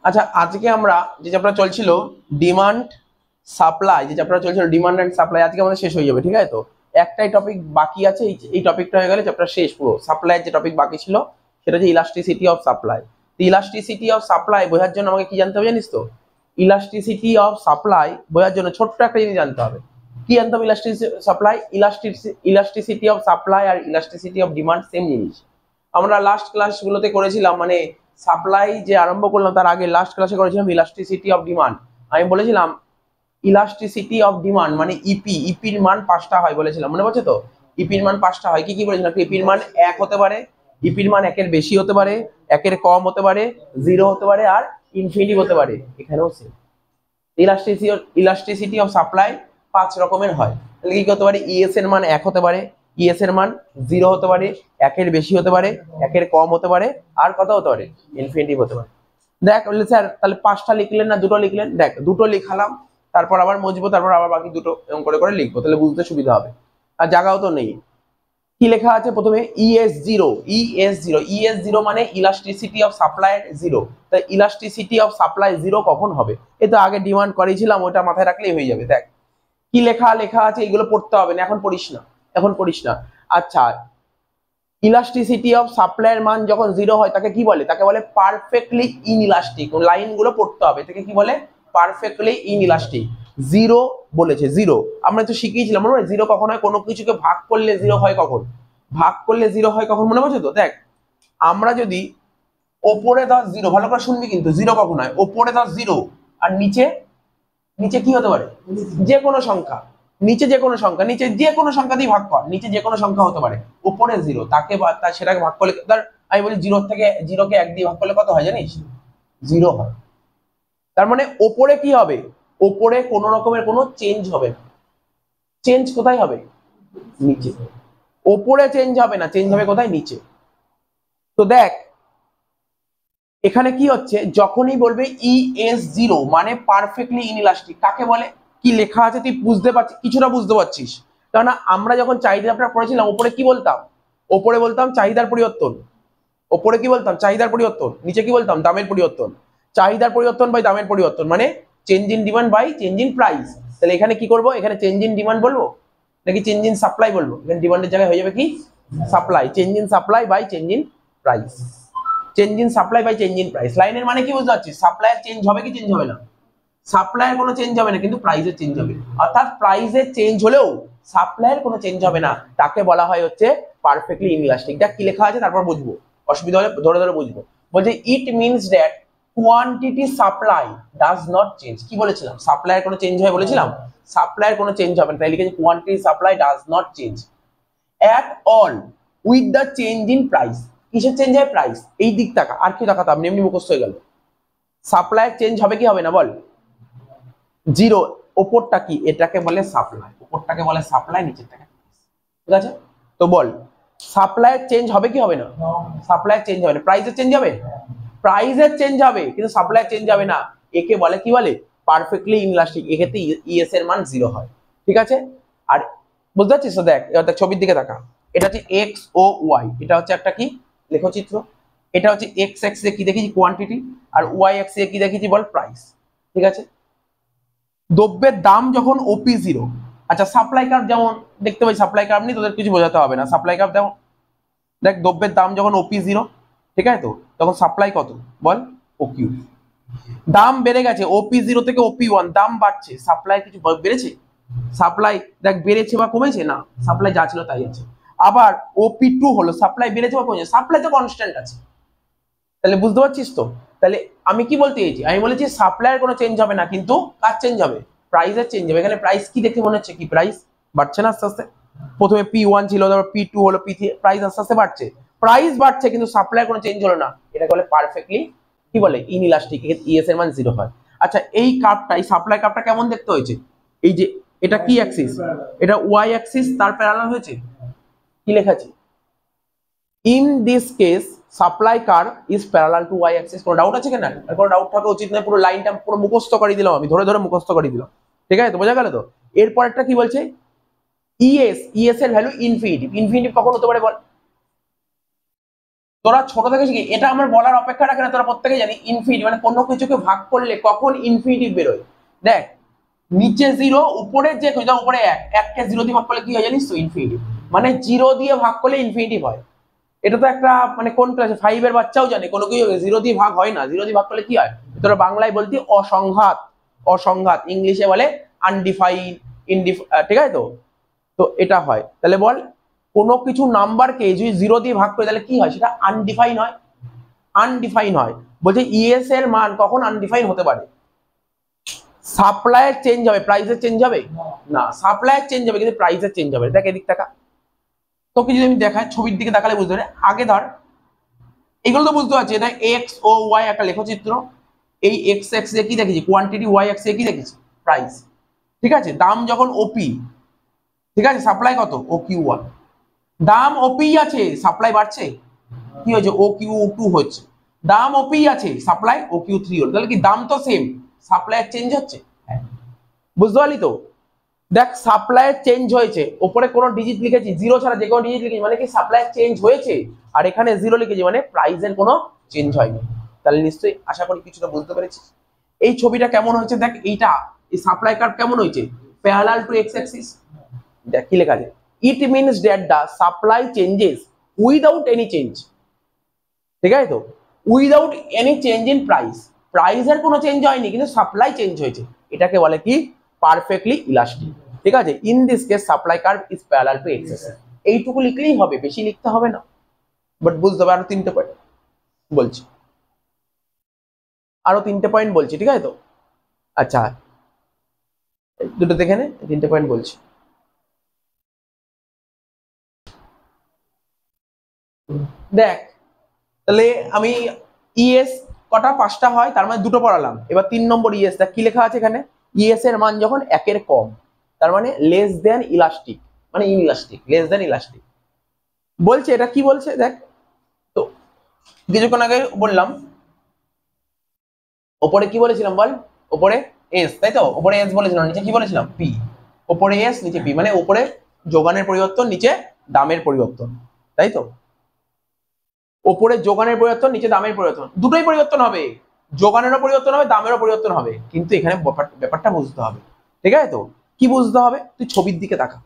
আচ্ছা, আজকে আমরা যে চ্যাপ্টার চলছিল ডিমান্ড সাপ্লাই, যে চ্যাপ্টার চলছিল ডিমান্ড এন্ড সাপ্লাই, আজকে আমাদের শেষ হয়ে যাবে। ঠিক আছে, তো একটাই টপিক বাকি আছে, এই টপিকটা হয়ে গেলে চ্যাপ্টার শেষ পুরো। সাপ্লাইয়ের যে টপিক বাকি ছিল সেটা হচ্ছে elasticity of supply. Elasticity of supply বোঝার জন্য আমাকে কি জানতে হবে জানিস তো? ইলাস্টিসিটি অফ সাপ্লাই বোঝার জন্য ছোট্ট একটা জিনিস জানতে হবে। কি জানতে হবে? ইলাস্টিসিটি অফ সাপ্লাই আর ইলাস্টিসিটি অফ ডিমান্ড সেম জিনিস। আমরা লাস্ট ক্লাসগুলোতে করেছিলাম, মানে সাপ্লাই যে আরম্ভ করলাম তার আগে লাস্ট ক্লাসে করেছিলাম ইলাস্টিসিটি অফ ডিমান্ড। আমি বলেছিলাম ইলাস্টিসিটি অফ ডিমান্ড মানে ইপির মান 5টা হয় বলেছিলাম, মনে পড়ছে তো? ইপির মান 5টা হয়। কি কি বলেছিলাম? ইপির মান 1 হতে পারে, ইপির মান 1-এর বেশি হতে পারে, 1-এর কম হতে পারে, 0 হতে পারে, আর ইনফিনিটি হতে পারে। এখানেও সেম। ইলাস্টিসিটি অফ সাপ্লাই 5 রকমের হয়। তাহলে কি হতে পারে? ইএস এর মান 1 হতে পারে, ইএস এর মান 0 হতে পারে, 1-এর বেশি হতে পারে, 1-এর কম হতে পারে, আর কত হতে পারে? ইনফিনিটি হতে পারে। দেখ বললে স্যার তাহলে 5টা লিখলেন না 2টো লিখলেন? দেখ 2টো লিখালাম, তারপর আবার মুছবো, তারপর আবার বাকি 2টো এরকম করে করে লিখবো, তাহলে বুঝতে সুবিধা হবে। আর জায়গাও তো নেই। কি লেখা আছে প্রথমে? ES0 মানে ইলাস্টিসিটি অফ সাপ্লাই 0। তাই ইলাস্টিসিটি অফ সাপ্লাই 0 কখন হবে? এই তো আগে ডিমান্ড করেছিলাম, ওটা মাথায় রাখলেই হয়ে যাবে। দেখ কি লেখা আছে, এগুলো পড়তে হবে না, এখন পড়িস না। আচ্ছা, ইলাস্টিসিটি অফ সাপ্লাইয়ের মান যখন 0 হয় তাকে কি বলে? তাকে বলে পারফেক্টলি ইনইলাস্টিক। লাইনগুলো পড়তে হবে। তাকে কি বলে? Perfectly inelastic. 0 বলেছে, 0 আমরা তো শিখিয়েছিলাম মনে হয়। 0 কখন হয়? কোনো কিছুকে ভাগ করলে 0 হয় কখন? ভাগ করলে 0 হয় কখন মনে পড়ছে তো? দেখ আমরা যদি ওপরে ধর 0, ভালো করে শুনবি কিন্তু, 0 কখন হয়? ওপরে ধর 0 আর নিচে কি হতে পারে? যে কোনো সংখ্যা। নিচে যে কোনো সংখ্যা দিয়ে ভাগ কর, নিচে যে কোনো সংখ্যা হতে পারে। উপরে 0 তাকে সেটাকে ভাগ করলে ধর আমি বলি 0 কে 1 দিয়ে ভাগ করলে কত হয় জানিস? 0 হয়। তার মানে ওপরে কি হবে? ওপরে কোনো রকমের কোনো চেঞ্জ হবে না। চেঞ্জ কোথায় হবে? নিচে। ওপরে চেঞ্জ হবে না, চেঞ্জ হবে কোথায়? নিচে। তো দেখ এখানে কি হচ্ছে, যখনই বলবে ES0 মানে পারফেক্টলি ইনইলাস্টিক, কাকে বলে? কি লেখা আছে তুই বুঝতে পারছিস? কিছুটা বুঝতে পারছিস? কারণ আমরা যখন চাহিদাটা পড়েছিলাম ওপরে কি বলতাম? ওপরে বলতাম চাহিদার পরিবর্তন। ওপরে কি বলতাম? চাহিদার পরিবর্তন। নিচে কি বলতাম? দামের পরিবর্তন। চাহিদার পরিবর্তন বাই দামের পরিবর্তন মানে change in demand by change in price. তাহলে এখানে কি করব? এখানে চেঞ্জ ইন ডিমান্ড বলবো নাকি চেঞ্জ ইন সাপ্লাই বলবো? এখানে ডিমান্ডের জায়গায় হয়ে যাবে কি? Supply. Change in supply by change in price. Change in supply by change in price. লাইনের মানে কি বুঝতে পারছিস? সাপ্লাইয়ের চেঞ্জ হবে কি চেঞ্জ হবে না? সাপ্লাইয়ের কোনো চেঞ্জ হবে না, কিন্তু প্রাইসের চেঞ্জ হবে। অর্থাৎ প্রাইসের চেঞ্জ হলেও সাপ্লাইয়ের কোনো চেঞ্জ হবে না, তাকে বলা হয় হচ্ছে পারফেক্টলি ইনইলাস্টিক। দেখ কি লেখা আছে তারপর বুঝবো, অসুবিধা হলে ধরে ধরে বুঝবো। বলছে ইট means that quantity supply does not change. কি বলেছিলাম? সাপ্লাইয়ের কোনো চেঞ্জ হয় বলেছিলাম? সাপ্লাইয়ের কোনো চেঞ্জ হবে না, তাই লিখেছি quantity supply does not change at all with the change in price। কিসের চেঞ্জ হয়? প্রাইস। এই দিক টাকা আর কি দেখাতাম, এমনি মুখস্থ হয়ে গেল। সাপ্লাইয়ের চেঞ্জ হবে কি হবে না বল? 0। ওপরটা কি? এটাকে বলে সাপ্লাই। ওপরটাকে বলে সাপ্লাই, নিচেরটাকে। ঠিক আছে, তো বল সাপ্লাইয়ের চেঞ্জ হবে কি হবে না? সাপ্লাইয়ের চেঞ্জ হবে না। প্রাইসের চেঞ্জ হবে? প্রাইসের চেঞ্জ হবে, কিন্তু সাপ্লাইয়ের চেঞ্জ হবে না। একে বলে কি বলে? Perfectly inelastic. এক্ষেত্রে ইএস এর মান 0 হয়। ঠিক আছে, আর বুঝতে পারছিস তো? দেখ এবার দেখ ছবির দিকে তাকা। এটা হচ্ছে এক্স ও ওয়াই। এটা হচ্ছে একটা কি লেখচিত্র। এটা হচ্ছে এক্স অ্যাক্সিসে কি দেখেছি? কোয়ান্টিটি। আর ওয়াই অ্যাক্সিসে কি দেখেছি বল? প্রাইস। ঠিক আছে, দ্রব্যের দাম যখন ওপি 0। আচ্ছা, সাপ্লাই কার্ভ যেমন দেখতে পাই, সাপ্লাই কার্ভ নিয়ে তোদের কিছু বোঝাতে হবে না। সাপ্লাই কার্ভ যেমন দেখ, দ্রব্যের দাম যখন ওপি 0, ঠিক আছে, তো তখন সাপ্লাই কত বল? ওকিউ। দাম বেড়ে গেছে ওপি 0 থেকে ওপি 1, দাম বাড়ছে, সাপ্লাই কিছু বেড়েছে? সাপ্লাই দেখ বেড়েছে বা কমেছে? না, সাপ্লাই যা ছিল তাই আছে। আবার ওপি 2 হলো, সাপ্লাই বেড়েছে বা কমেছে? সাপ্লাই তো কনস্ট্যান্ট আছে। তাহলে বুঝতে পারছিস তো? তাহলে আমি কি বলতে চাইছি? আমি বলেছি সাপ্লাইয়ের কোনো চেঞ্জ হবে না, কিন্তু কার চেঞ্জ হবে? প্রাইসের চেঞ্জ হবে। এখানে প্রাইস কি দেখে মনে হচ্ছে? কি প্রাইস বাড়ছে না আস্তে আস্তে? প্রথমে P1 ছিল, তারপর P2 হলো, P3, প্রাইস আস্তে আস্তে বাড়ছে। প্রাইস বাড়ছে কিন্তু সাপ্লাইয়ের কোনো চেঞ্জ হলো না, এটাকে বলে পারফেক্টলি কি বলে? ইনইলাস্টিক। ইএস এর মান 0 হয়। আচ্ছা, এই কার্ভটা, এই সাপ্লাই কার্ভটা কেমন দেখতে হয়েছে? এই যে এটা কি অ্যাক্সিস? এটা ওয়াই অ্যাক্সিস, তার প্যারালাল হয়েছে। কি লেখা আছে? In this case supply curve is parallel to Y axis. কোনো ডাউট আছে কিনা? আর কোনো ডাউট থাকা উচিত নয়। পুরো লাইনটা পুরো মুখস্থ করে দিলাম, আমি ধরে ধরে মুখস্থ করে দিলাম। ঠিক আছে, তো বোঝা গেল তো? এরপরটা কি বলছে? ইএস এর ভ্যালু ইনফিনিটিভ। ইনফিনিটিভ কখন হতে পারে বল? তোরা ছোট থেকে শিখি, এটা আমার বলার অপেক্ষা রাখে না, তোরা প্রত্যেকে জানি ইনফিনিটি মানে কোনো কিছুকে ভাগ করলে কখন ইনফিনিটিভ বেরোয়। দেখ নিচে 0 উপরে যে উপরে 1, 1কে 0 দিয়ে ভাগ করলে কি হয় জানিস তো? ইনফিনিটিভ। মানে 0 দিয়ে ভাগ করলে ইনফিনিটিভ হয়। এটা তো একটা মানে কোন ক্লাসে 5 এর বাচ্চাও জানে কোনো কিছু 0 দিয়ে ভাগ হয় না। 0 দিয়ে ভাগ করলে কি হয়? তোরা বাংলায় বলতি অসংঘাত, অসংঘাত, ইংলিশে বলে আনডিফাইন, ঠিক আছে তো? তো এটা হয়। তাহলে বল কোনো কিছু নাম্বারকে যদি 0 দিয়ে ভাগ করে তাহলে কি হয়? সেটা আনডিফাইন হয়, আনডিফাইন হয়। বলছে ইএস এর মান কখন আনডিফাইন হতে পারে? সাপ্লাইয়ের চেঞ্জ হবে, প্রাইসের চেঞ্জ হবে না। সাপ্লাইয়ের চেঞ্জ হবে কিন্তু প্রাইসের চেঞ্জ হবে। দেখ এদিক টাকা, তোকে যদি আমি দেখাই ছবির দিকে তাকালে বুঝতে পারে। আগে ধর এগুলো তো বুঝতে পারছি, এটা এক্স ও ওয়াই একটা লেখচিত্র। এই এক্স এক্স এ কি দেখেছি? কোয়ান্টিটি, ওয়াই এক্স এ কি দেখেছি? প্রাইস। ঠিক আছে, দাম যখন ওপি, ঠিক আছে, সাপ্লাই কত? O Q one. দাম ওপি আছে, সাপ্লাই বাড়ছে, কি হয়েছে? ও কিউ টু হচ্ছে। দাম ওপি আছে, সাপ্লাই ও কিউ থ্রি হল। তাহলে কি দাম তো সেম, সাপ্লাইয়ের চেঞ্জ হচ্ছে। বুঝতে পারলি তো? দেখ সাপ্লাইয়ের চেঞ্জ হয়েছে, উপরে কোনো ডিজিট লিখেছি 0 ছাড়া যে কোনো ডিজিট লিখেছি মানে কি সাপ্লাইয়ের চেঞ্জ হয়েছে, আর এখানে 0 লিখেছি মানে প্রাইসের কোনো চেঞ্জ হয়নি। তাহলে নিশ্চয়ই আশা করি কিছুটা বুঝতে পেরেছিস। এই ছবিটা কেমন হয়েছে দেখ, এইটা এই সাপ্লাই কার্ভ কেমন হয়েছে? Parallel to X axis. দেখ কি লেখা আছে, it means that the supply changes without any change. ঠিক আছে তো? Without any change in price, প্রাইসের কোনো চেঞ্জ হয়নি কিন্তু সাপ্লাই চেঞ্জ হয়েছে। এটাকে বলে কি? Perfectly elastic. ঠিক আছে, in this case supply curve is parallel to X Axis. এইটুকু লিখলেই হবে, বেশি লিখতে হবে না। বাট বুঝতে হবে, আরো 3টে পয়েন্ট বলছি, আরো 3টে পয়েন্ট বলছি। ঠিক আছে তো? আচ্ছা দুটো দেখে নে, 3টে পয়েন্ট বলছি। দেখ তাহলে আমি ইএস কটা? 5টা হয়, তার মানে 2টো পড়ালাম। এবার 3 নম্বর ইএস, দেখ কি লেখা আছে এখানে? ইএস এর মান যখন 1-এর কম, তার মানে লেস দেন ইলাস্টিক, মানে ইনইলাস্টিক, লেস দেন ইলাস্টিক বলছে। এটা কি বলছে দেখ তো, কিছুক্ষণ আগে বললাম ওপরে কি বলেছিলাম বল? ওপরে এস, তাই তো? ওপরে এস বলেছিলাম, নিচে কি বলেছিলাম? পি। ওপরে এস নিচে পি, মানে ওপরে যোগানের পরিবর্তন, নিচে দামের পরিবর্তন, তাই তো? ওপরে যোগানের পরিবর্তন, নিচে দামের পরিবর্তন, দুটোই পরিবর্তন হবে। যোগানেরও পরিবর্তন হবে, দামেরও পরিবর্তন হবে। কিন্তু এখানে ব্যাপারটা বুঝতে হবে। ঠিক আছে তো? কি বুঝতে হবে? তুই ছবির দিকে তাকা,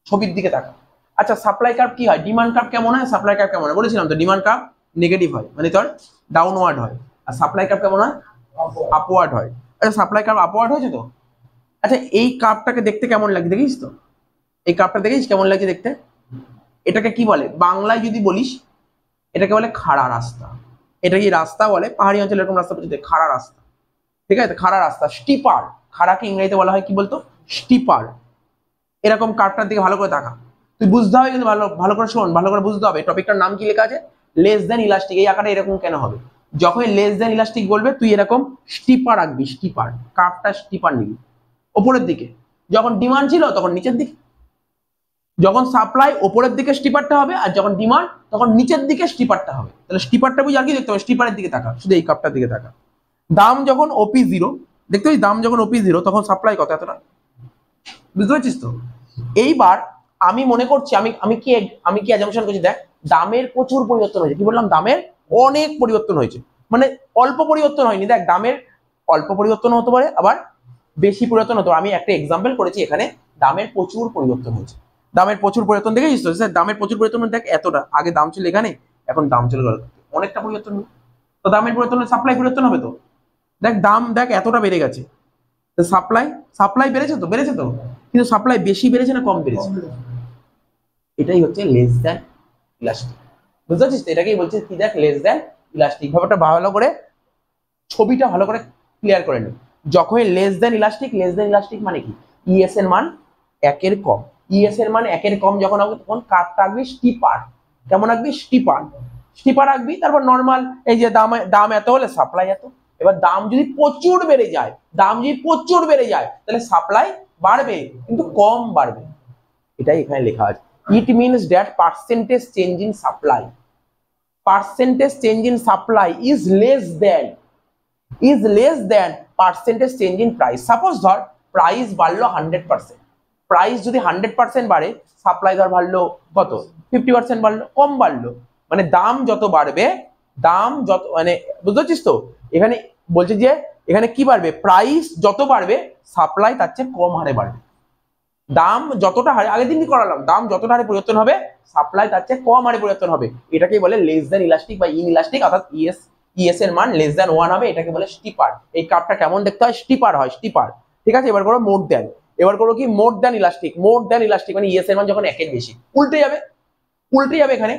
ছবির দিকে তাকা। আচ্ছা সাপ্লাই কার্ভ কি হয়? ডিমান্ড কার্ভ কেমন হয়, সাপ্লাই কার্ভ কেমন হয়? বলেছিলাম তো ডিমান্ড কার্ভ নেগেটিভ হয়, মানে তোর ডাউনওয়ার্ড হয়। আর সাপ্লাই কার্ভ কেমন হয়? আপওয়ার্ড হয়। আচ্ছা সাপ্লাই কার্ভ আপওয়ার্ড হয়েছে তো? আচ্ছা এই কার্ভটাকে দেখতে কেমন লাগে দেখিস তো? এই কার্ভটা দেখিস কেমন লাগছে দেখতে? এটাকে কি বলে বাংলায় যদি বলিস? এটাকে বলে খাড়া রাস্তা। এটা কি রাস্তা বলে? পাহাড়ি অঞ্চলে এরকম রাস্তা বলছে খাড়া রাস্তা। ঠিক আছে, খাড়া রাস্তা, স্টিপার। খাড়াকে ইংরেজিতে বলা হয় কি বলতো? স্টিপার। এরকম কার্ভটার দিকে ভালো করে দেখা, তুই বুঝতে হবে কিন্তু ভালো ভালো করে শোন, ভালো করে বুঝতে হবে। টপিকটার নাম কি লেখা আছে? Less than elastic. এই আকারে এরকম কেন হবে? যখন লেস দেন ইলাস্টিক বলবে তুই এরকম স্টিপার রাখবি, স্টিপার, কার্ভটা স্টিপার নিবি ওপরের দিকে। যখন ডিমান্ড ছিল তখন নিচের দিকে, যখন সাপ্লাই ওপরের দিকে স্টিপারটা হবে, আর যখন ডিমান্ড তখন নিচের দিকে স্টিপারটা হবে। তাহলে স্টিপারটা বুঝি আর কি দেখতে হবে? স্টিপারের দিকে তাকা, শুধু এই কাপটার দিকে তাকা। দাম যখন ওপি 0, দেখতে পাচ্ছিস দাম যখন ওপি 0 তখন সাপ্লাই কত? এতটা। বুঝতে পারছিস তো? এইবার আমি মনে করছি, আমি কি অ্যাজাম্পশন করছি? দেখ দামের প্রচুর পরিবর্তন হয়েছে। কি বললাম? দামের অনেক পরিবর্তন হয়েছে, মানে অল্প পরিবর্তন হয়নি। দেখ দামের অল্প পরিবর্তন হতে পারে, আবার বেশি পরিবর্তন হতে পারে। আমি একটা এক্সাম্পল করেছি এখানে, দামের প্রচুর পরিবর্তন হয়েছে। দামের প্রচুর পরিবর্তন দেখেছিস তো? স্যার দামের প্রচুর পরিবর্তন দেখ, এতটা আগে দাম ছিল এখানে, এখন দাম চলে গেল, অনেকটা পরিবর্তন হলো। তো দামের পরিবর্তন সাপ্লাই পরিবর্তন হবে তো? দেখ দাম দেখ এতটা বেড়ে গেছে, তো সাপ্লাই বেড়েছে তো? বেড়েছে তো, কিন্তু সাপ্লাই বেশি বেড়েছে না কম বেড়েছে? এটাই হচ্ছে লেস দ্যান ইলাস্টিক। বুঝতে পারছিস? এটাকেই বলছে কি? দেখ লেস দ্যান ইলাস্টিক। ব্যাপারটা ভালো করে, ছবিটা ভালো করে ক্লিয়ার করে নি। যখন less than elastic, less than elastic মানে কি? ইএস এর মান 1-এর কম। ইএস এর মান 1-এর কম যখন হবে তখন কার্ভটা রাখবি স্টিপার। কেমন রাখবি? স্টিপার। স্টিপার রাখবি। তারপর নর্মাল এই যে দাম এত হলে সাপ্লাই এত। এবার দাম যদি প্রচুর বেড়ে যায়, তাহলে সাপ্লাই বাড়বে কিন্তু কম বাড়বে। এটাই এখানে লেখা আছে। It means that percentage change in supply, percentage change in supply is less than percentage change in price. Suppose ধর প্রাইস বাড়লো 100%, প্রাইস যদি 100% বাড়ে, সাপ্লাই ধর বাড়লো কত? 50% বাড়লো, কম বাড়লো, মানে দাম যত বাড়বে, দাম যত মানে বুঝতে পারছিস তো, এখানে বলছে যে এখানে কি বাড়বে, প্রাইস যত বাড়বে সাপ্লাই তার চেয়ে কম হারে বাড়বে। দাম যতটা হারে, আগের দিন কি করালাম, দাম যতটা হারে পরিবর্তন হবে সাপ্লাই তার চেয়ে কম হারে পরিবর্তন হবে, এটাকেই বলে লেস দ্যান ইলাস্টিক বা ইন ইলাস্টিক, অর্থাৎ ইএস এর মান লেস দ্যান 1 হবে, এটাকে বলে স্টিপার। এই কার্ভটা কেমন দেখতে হয়, স্টিপার হয়, স্টিপার। ঠিক আছে, এবার করো মোর দ্যান, এবার করো কি more than elastic. More than elastic মানে ইএস এর মান যখন 1 এর বেশি, উল্টে যাবে, উল্টে যাবে। এখানে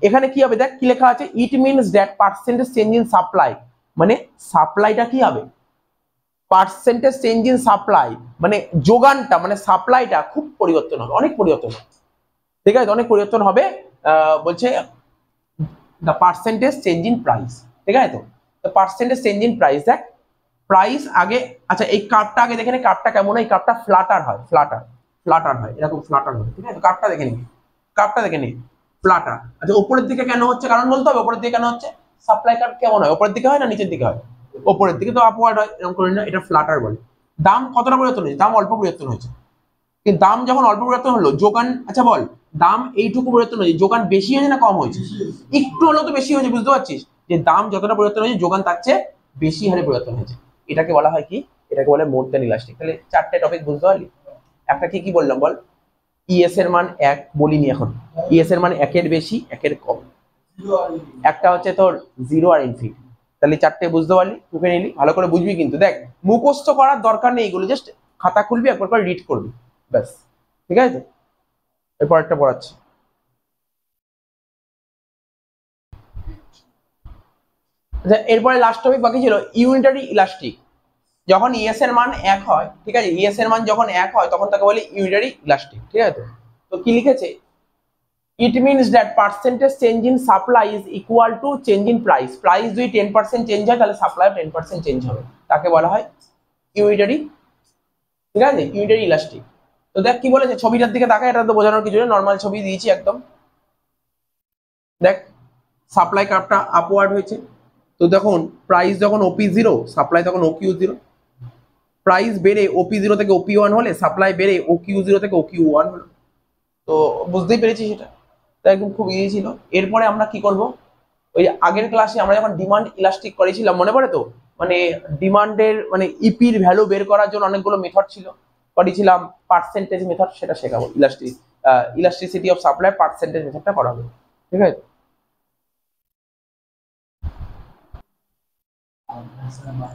এখানে কি হবে দেখ, কি লেখা আছে, it means that percentage change in supply, মানে সাপ্লাইটা কি হবে, পার্সেন্টেজ চেঞ্জ ইন সাপ্লাই মানে যোগানটা, মানে সাপ্লাইটা খুব পরিবর্তন হবে, অনেক পরিবর্তন হবে। ঠিক আছে, অনেক পরিবর্তন হবে। বলছে the percentage change in price. ঠিক আছে, তো পার্সেন্টেজ চেঞ্জ ইন প্রাইস, দেখ প্রাইস আগে, আচ্ছা এই কার্ভটা আগে দেখে নে, কার্ভটা কেমন হয়, এই কার্ভটা ফ্ল্যাটার হয়, ফ্ল্যাটার হয়, এরকম ফ্ল্যাটার হয়। ঠিক আছে, কার্ভটা দেখে নিবি, কার্ভটা দেখে নি ফ্ল্যাটার। আচ্ছা উপরের দিকে কেন হচ্ছে, কারণ বলতে হবে উপরের দিকে কেন হচ্ছে, সাপ্লাই কার্ভ কেমন হয়, উপরের দিকে হয় না নিচের দিকে হয়, উপরের দিকে তো আপওয়ার্ড হয়, এরকম করে না, এটা ফ্ল্যাটার বলে। দাম কতটা পরিবর্তন হয়েছে, দাম অল্প পরিবর্তন হয়েছে, কিন্তু দাম যখন অল্প পরিবর্তন হলো, যোগান, আচ্ছা বল দাম এইটুকু পরিবর্তন হয়েছে, যোগান বেশি হয়েছে না কম হয়েছে, একটু হলেও তো বেশি হয়েছে, বুঝতে পারছিস যে দাম যতটা পরিবর্তন হয়েছে যোগান তার চেয়ে বেশি হারে পরিবর্তন হয়েছে, এটাকে বলা হয় কি, এটাকে বলে মোর দ্যান ইলাস্টিক। তাহলে চারটে টপিক বুঝতে পারলি, একটা কি কি বললাম বল, ইএস এর মান 1 বলিনি এখন, ইএস এর মান 1 এর বেশি 1 এর কম, একটা হচ্ছে তোর 0 আর ইনফিনিটি। তাহলে চারটে বুঝতে পারলি, টুকে নিলি, ভালো করে বুঝবি কিন্তু, দেখ মুখস্থ করার দরকার নেই, এগুলো জাস্ট খাতা খুলবি একবার করে রিড করবি ব্যাস। ঠিক আছে, এরপর একটা পড়াচ্ছি। আচ্ছা এরপরে লাস্ট টপিক বাকি ছিল ইউনিটারি ইলাস্টিক। যখন ইএস এর মান 1 হয়, ঠিক আছে, ইএস এর মান যখন 1 হয় তখন তাকে বলে ইউনিটারি ইলাস্টিক। ঠিক আছে, তো কি লিখেছে, ইট means that percentage change in supply is equal to change in price. Price যদি 10% চেঞ্জ হয় তাহলে সাপ্লাই 10% চেঞ্জ হবে, তাকে বলা হয় ইউনিটারি। ঠিক আছে, ইউনিটারি ইলাস্টিক। তো দেখ কি বলেছে, ছবিটার দিকে তাকায়, এটা তো বোঝানোর কিছু নেই, নর্মাল ছবি দিয়েছি একদম। দেখ সাপ্লাই কার্ভটা আপওয়ার্ড হয়েছে, তো দেখুন প্রাইস যখন ওপি 0 সাপ্লাই তখন ওকিউ 0, প্রাইস বেড়ে ওপি 0 থেকে ওপি 1 হলে সাপ্লাই বেড়ে ওকিউ 0 থেকে ওকিউ 1 হলো। তো বুঝতেই পেরেছি সেটা, তো একদম খুব ইজি ছিল। এরপরে আমরা কি করব, ওই আগের ক্লাসে আমরা যখন ডিমান্ড ইলাস্টিক করেছিলাম মনে পড়ে তো, মানে ডিমান্ডের মানে ইপির ভ্যালু বের করার জন্য অনেকগুলো মেথড ছিল, করেছিলাম পার্সেন্টেজ মেথড, সেটা শেখাবো, ইলাস্টিসিটি অফ সাপ্লাই পার্সেন্টেজ মেথডটা করা হবে। ঠিক আছে,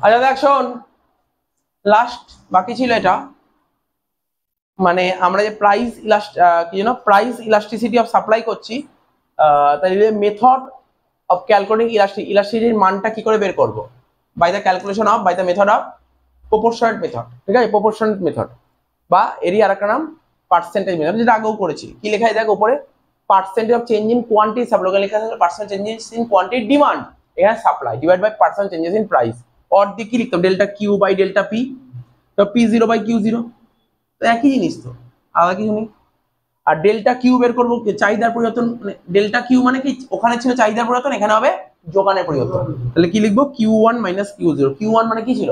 আচ্ছা দেখ শোন, লাস্ট বাকি ছিল এটা, মানে আমরা যে প্রাইস কি যেন প্রাইস ইলাস্টিসিটি অফ সাপ্লাই করছি, তাহলে মেথড অফ ক্যালকুলেটিং ইলাস্টিসিটির মানটা কি করে বের করব, by the calculation of by the method of proportionate method. ঠিক আছে, প্রপোর্শনেট মেথড বা এরই আরেকটা নাম পার্সেন্টেজ মেথড, যেটা আগেও করেছি। কি লেখা আছে দেখ উপরে, percentage of change in quantity supply, লেখা আছে percent changes in quantity demand, এখানে supply divide by percent changes in price, or দিয়ে কি লিখতাম, delta Q by delta P, তো পি 0 বাই কিউ 0, তো একই জিনিস, তো আলাদা কিছু নেই। আর ডেল্টা কিউ বের করবো চাহিদার পরিবর্তন, মানে ডেল্টা কিউ মানে কি, ওখানে ছিল চাহিদার পরিবর্তন, এখানে হবে যোগানের পরিবর্তন। তাহলে কি লিখবো, কিউ1 মাইনাস কিউ0। কিউ1 মানে কি ছিল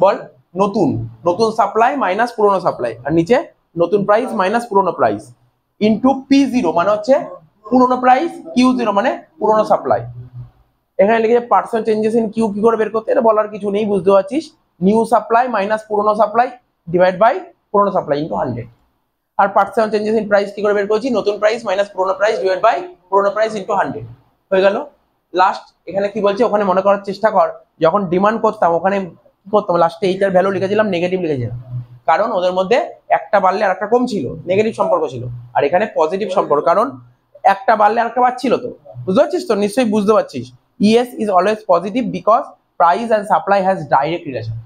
বল, নতুন, নতুন সাপ্লাই মাইনাস পুরনো সাপ্লাই, আর নিচে নতুন প্রাইস মাইনাস পুরনো প্রাইস, ইনটু পি0 মানে হচ্ছে পুরনো প্রাইস, কিউ0 মানে পুরনো সাপ্লাই। এখানে লিখে পার্সেন্ট চেঞ্জেস ইন কিউ কি করে বের করতে, এটা বলার কিছু নেই, বুঝতে পারছিস, নিউ সাপ্লাই মাইনাস পুরনো সাপ্লাই ডিভাইড বাই পুরনো সাপ্লাই ইনটু 100। আর পার্সেন্ট চেঞ্জেস ইন প্রাইস কি করে বের করছি, নতুন প্রাইস মাইনাস পুরনো প্রাইস ডিভাইড বাই পুরনো প্রাইস ইনটু 100 হয়ে গেল। লাস্ট এখানে কি বলছে, ওখানে মনে করার চেষ্টা কর, যখন ডিমান্ড করতাম ওখানে কি করতাম, লাস্টে এইটার ভ্যালু লিখেছিলাম নেগেটিভ লিখেছিলাম, কারণ ওদের মধ্যে একটা বাড়লে আর একটা কম ছিল, নেগেটিভ সম্পর্ক ছিল, আর এখানে পজিটিভ সম্পর্ক, কারণ একটা বাড়লে আর একটা বাড়ছিল। তো বুঝতে পারছিস তো, নিশ্চয়ই বুঝতে পারছিস। ES is always positive because price and supply has direct relation.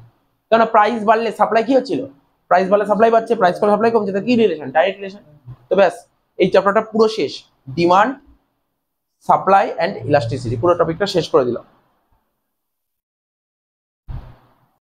কারণ প্রাইস বাড়লে সাপ্লাই কি হচ্ছিল, প্রাইস বাড়লে সাপ্লাই বাড়ছে, প্রাইস কমলে সাপ্লাই কমছে, তো কি রিলেশন, ডাইরেক্ট রিলেশন। তো ব্যাস এই চ্যাপ্টারটা পুরো শেষ, ডিমান্ড সাপ্লাই অ্যান্ড ইলাস্টিসিটি পুরো টপিকটা শেষ করে দিলাম।